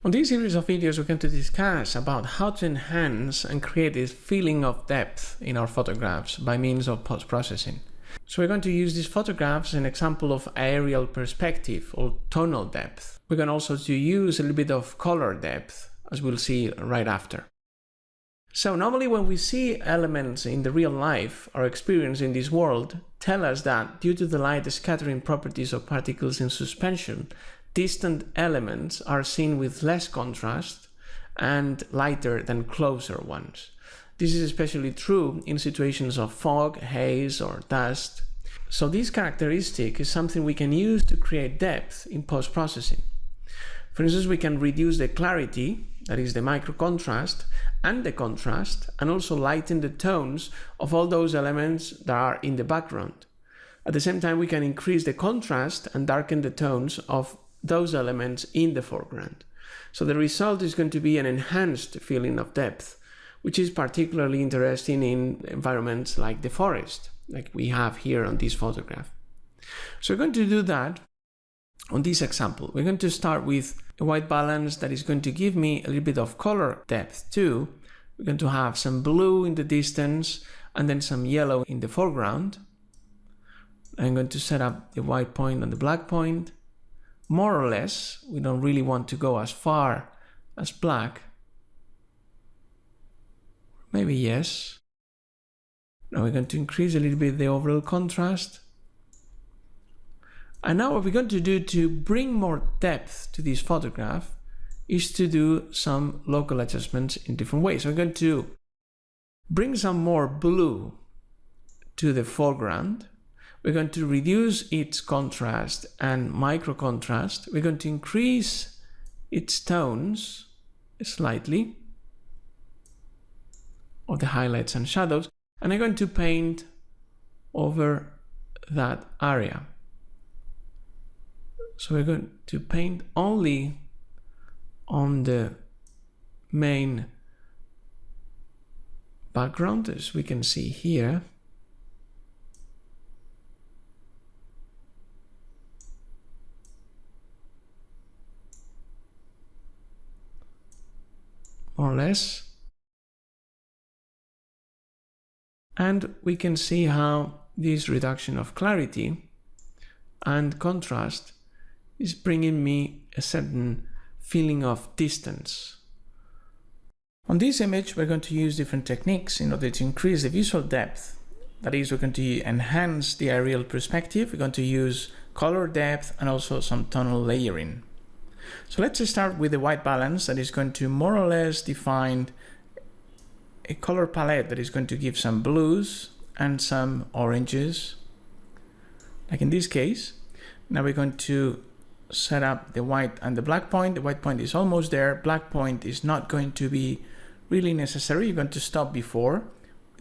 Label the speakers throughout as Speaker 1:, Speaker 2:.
Speaker 1: On this series of videos, we're going to discuss about how to enhance and create this feeling of depth in our photographs by means of post-processing. So we're going to use these photographs as an example of aerial perspective or tonal depth. We're going also to use a little bit of color depth, as we'll see right after. So normally when we see elements in the real life or experience in this world tell us that due to the light scattering properties of particles in suspension, distant elements are seen with less contrast and lighter than closer ones. This is especially true in situations of fog, haze, or dust. So this characteristic is something we can use to create depth in post-processing. For instance, we can reduce the clarity, that is the micro contrast, and the contrast, and also lighten the tones of all those elements that are in the background. At the same time, we can increase the contrast and darken the tones of those elements in the foreground. So the result is going to be an enhanced feeling of depth, which is particularly interesting in environments like the forest, like we have here on this photograph. So we're going to do that on this example. We're going to start with a white balance that is going to give me a little bit of color depth too. We're going to have some blue in the distance and then some yellow in the foreground. I'm going to set up the white point and the black point. More or less, we don't really want to go as far as black. Maybe yes. Now we're going to increase a little bit the overall contrast. And now what we're going to do to bring more depth to this photograph is to do some local adjustments in different ways. So we're going to bring some more blue to the foreground. We're going to reduce its contrast and micro contrast. We're going to increase its tones slightly of the highlights and shadows. And I'm going to paint over that area. So we're going to paint only on the main background, as we can see here. More or less. And we can see how this reduction of clarity and contrast is bringing me a certain feeling of distance. On this image, we're going to use different techniques in order to increase the visual depth. That is, we're going to enhance the aerial perspective. We're going to use color depth and also some tonal layering. So let's start with the white balance that is going to more or less define a color palette that is going to give some blues and some oranges, like in this case. Now we're going to set up the white and the black point. The white point is almost there. Black point is not going to be really necessary. You're going to stop before.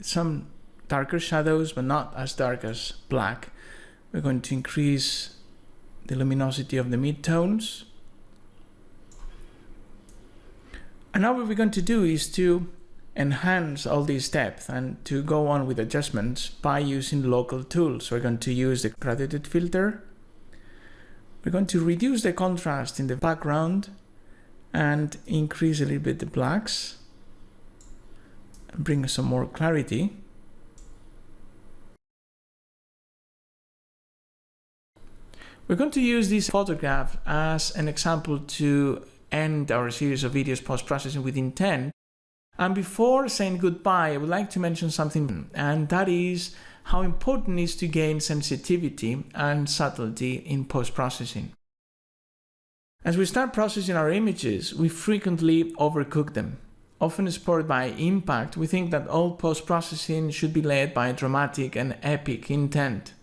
Speaker 1: Some darker shadows, but not as dark as black. We're going to increase the luminosity of the midtones. And now what we're going to do is to enhance all this depth and to go on with adjustments by using local tools. We're going to use the graduated filter. We're going to reduce the contrast in the background and increase a little bit the blacks and bring some more clarity. We're going to use this photograph as an example to end our series of videos post-processing with intent. And before saying goodbye, I would like to mention something, and that is how important it is to gain sensitivity and subtlety in post-processing. As we start processing our images, we frequently overcook them. Often spurred by impact, we think that all post-processing should be led by dramatic and epic intent.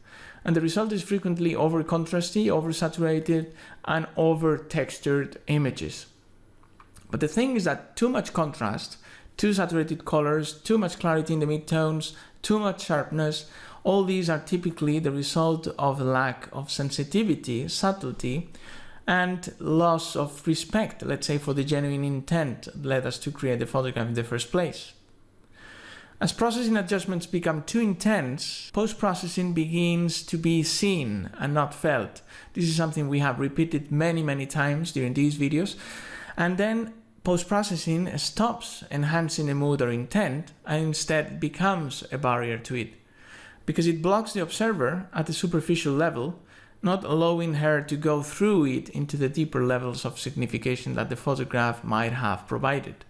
Speaker 1: And the result is frequently over-contrasty, over-saturated, and over-textured images. But the thing is that too much contrast, too saturated colors, too much clarity in the midtones, too much sharpness, all these are typically the result of a lack of sensitivity, subtlety, and loss of respect, let's say, for the genuine intent that led us to create the photograph in the first place. As processing adjustments become too intense, post-processing begins to be seen and not felt. This is something we have repeated many times during these videos. And then post-processing stops enhancing a mood or intent and instead becomes a barrier to it, because it blocks the observer at the superficial level, not allowing her to go through it into the deeper levels of signification that the photograph might have provided.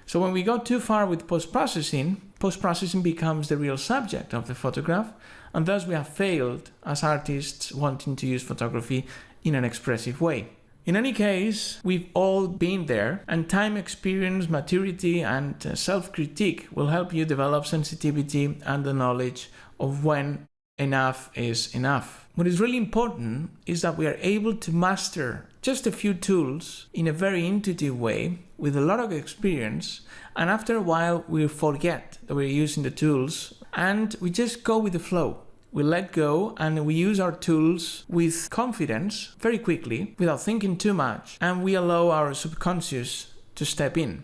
Speaker 1: So when we go too far with post-processing becomes the real subject of the photograph, and thus we have failed as artists wanting to use photography in an expressive way. In any case, we've all been there, and time, experience, maturity, and self-critique will help you develop sensitivity and the knowledge of when enough is enough. What is really important is that we are able to master just a few tools in a very intuitive way with a lot of experience, and after a while we forget that we're using the tools and we just go with the flow. We let go and we use our tools with confidence very quickly without thinking too much, and we allow our subconscious to step in.